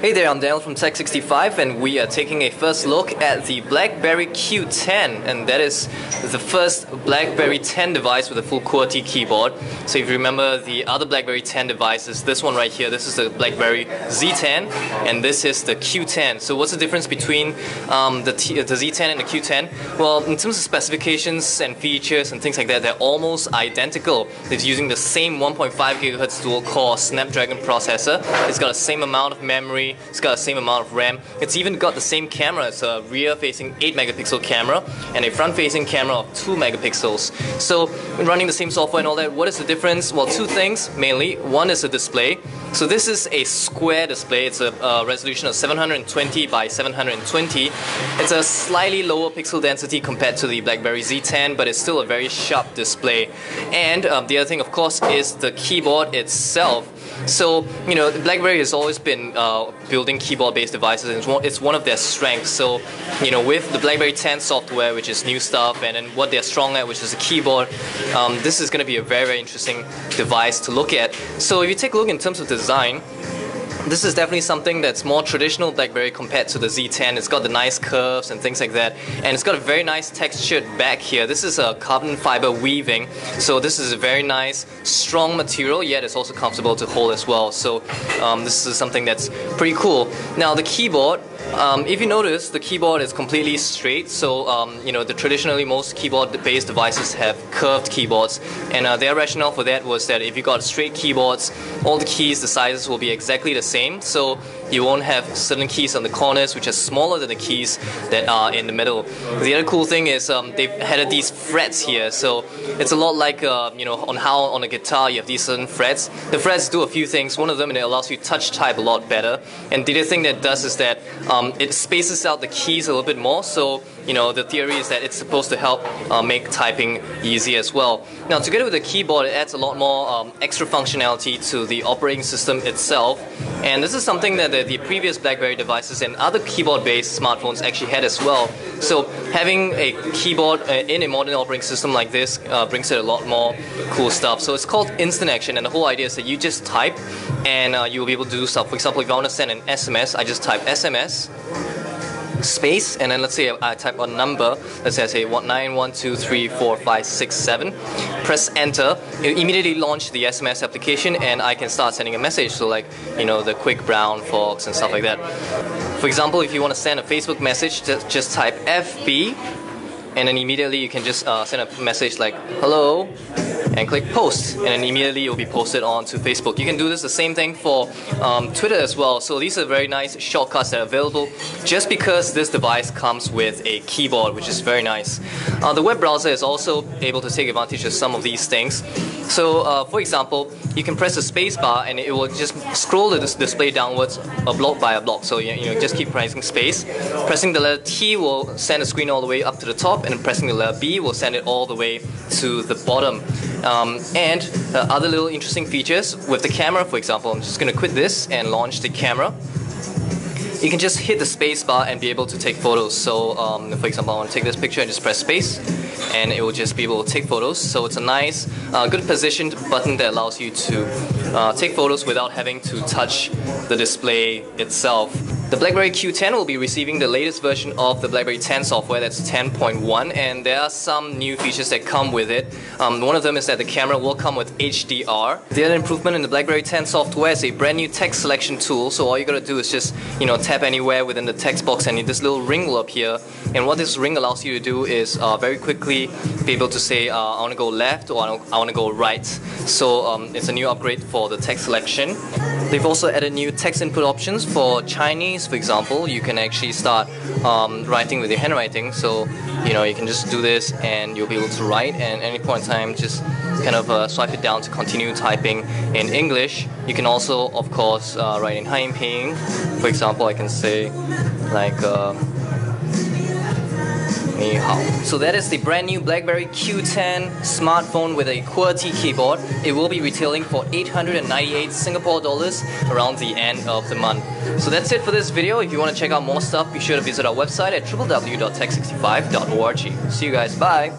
Hey there, I'm Daniel from Tech65 and we are taking a first look at the Blackberry Q10, and that is the first Blackberry 10 device with a full QWERTY keyboard. So if you remember the other Blackberry 10 devices, this one right here, this is the Blackberry Z10 and this is the Q10. So what's the difference between the Z10 and the Q10? Well, in terms of specifications and features and things like that, they're almost identical. It's using the same 1.5 GHz dual-core Snapdragon processor. It's got the same amount of memory, it's got the same amount of RAM. It's even got the same camera. It's a rear-facing 8 megapixel camera and a front-facing camera of 2 megapixels. So running the same software and all that, what is the difference? Well, two things mainly. One is the display. So this is a square display. It's a resolution of 720 by 720. It's a slightly lower pixel density compared to the Blackberry Z10, but it's still a very sharp display. And the other thing, of course, is the keyboard itself. So, you know, BlackBerry has always been building keyboard-based devices, and it's one of their strengths. So, you know, with the BlackBerry 10 software, which is new stuff, and then what they're strong at, which is the keyboard, this is going to be a very, very interesting device to look at. So if you take a look in terms of design, this is definitely something that's more traditional BlackBerry compared to the Z10. It's got the nice curves and things like that, and it's got a very nice textured back here. This is a carbon fiber weaving, so this is a very nice, strong material, yet it's also comfortable to hold as well. So this is something that's pretty cool. Now the keyboard, if you notice, the keyboard is completely straight. So you know, traditionally most keyboard-based devices have curved keyboards, and their rationale for that was that if you got straight keyboards, all the keys, the sizes will be exactly the same. So you won't have certain keys on the corners which are smaller than the keys that are in the middle. The other cool thing is they've added these frets here. So it's a lot like you know, on how on a guitar you have these certain frets. The frets do a few things. One of them, it allows you to touch type a lot better. And the other thing that does is that it spaces out the keys a little bit more. So you know, the theory is that it's supposed to help make typing easy as well. Now, together with the keyboard, it adds a lot more extra functionality to the operating system itself. And this is something that the previous BlackBerry devices and other keyboard-based smartphones actually had as well. So having a keyboard in a modern operating system like this brings it a lot more cool stuff. So it's called Instant Action, and the whole idea is that you just type and you will be able to do stuff. For example, if I want to send an SMS, I just type SMS space, and then let's say I type a number, let's say I say 9123456 press enter, it immediately launch the SMS application and I can start sending a message. So like, you know, the quick brown fox and stuff like that. For example, if you want to send a Facebook message, just type FB, and then immediately you can just send a message like hello and click post, and then immediately it will be posted onto Facebook. You can do this the same thing for Twitter as well. So these are very nice shortcuts that are available just because this device comes with a keyboard, which is very nice. The web browser is also able to take advantage of some of these things. So for example, you can press the space bar and it will just scroll the display downwards a block by a block. So you know, just keep pressing space. Pressing the letter T will send the screen all the way up to the top, and pressing the letter B will send it all the way to the bottom. And other little interesting features with the camera, for example, I'm just going to quit this and launch the camera. You can just hit the space bar and be able to take photos. So for example, I want to take this picture and just press space, and it will just be able to take photos. So it's a nice, good positioned button that allows you to take photos without having to touch the display itself. The BlackBerry Q10 will be receiving the latest version of the BlackBerry 10 software, that's 10.1, and there are some new features that come with it. One of them is that the camera will come with HDR. The other improvement in the BlackBerry 10 software is a brand new text selection tool. So all you gotta do is just, you know, tap anywhere within the text box and this little ring will appear. And what this ring allows you to do is very quickly be able to say I want to go left or I want to go right. So it's a new upgrade for the text selection. They've also added new text input options for Chinese. For example, you can actually start writing with your handwriting. So you know, you can just do this and you'll be able to write, and at any point in time just kind of swipe it down to continue typing in English. You can also, of course, write in Haiping. For example, I can say like Ni hao. So that is the brand new BlackBerry Q10 smartphone with a QWERTY keyboard. It will be retailing for 898 Singapore dollars around the end of the month. So that's it for this video. If you want to check out more stuff, be sure to visit our website at www.tech65.org. See you guys, bye!